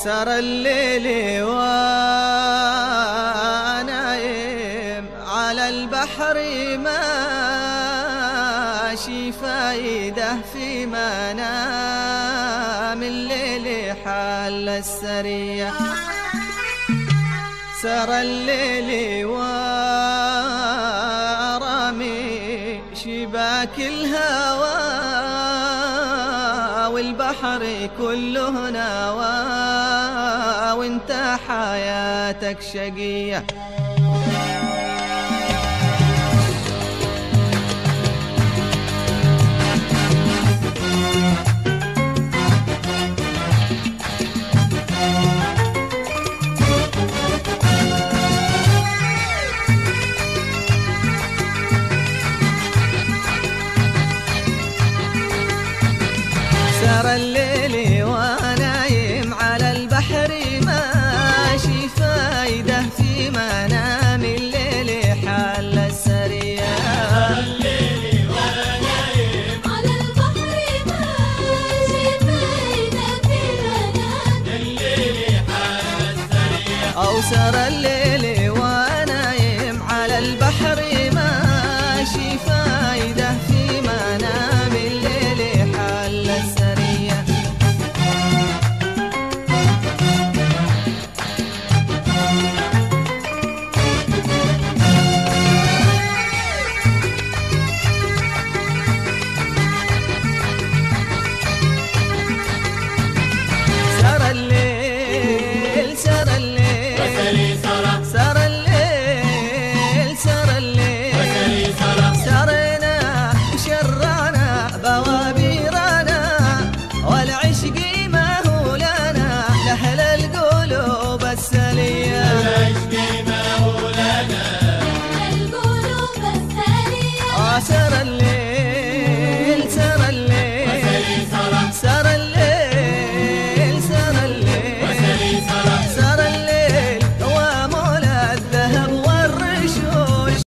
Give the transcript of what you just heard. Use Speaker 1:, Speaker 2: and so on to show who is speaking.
Speaker 1: سار الليل ونايم على البحر ماشي فايدة في منام الليل حل السرية. سار الليل ورامي شباك الهوى والبحر كله نوى وانت حياتك شقية. سار الليل ونايم على البحر ماشي فايدة في منام الليل حل السرية.
Speaker 2: سار الليل ونايم على البحر ماشي فايدة في منام الليل حل السرية.
Speaker 1: أو سار الليل ونايم على البحر ماشي فايدة في منام الليل حل السرية. سار الليل سار الليل
Speaker 2: وسري سرى
Speaker 1: سار الليل سار الليل
Speaker 2: وسري سرى
Speaker 1: سرنا وشرعنا بوابيرنا والعشق ما هو لنا لأهل القلوب السلية.
Speaker 2: العشق ما هو لنا
Speaker 1: سار الليل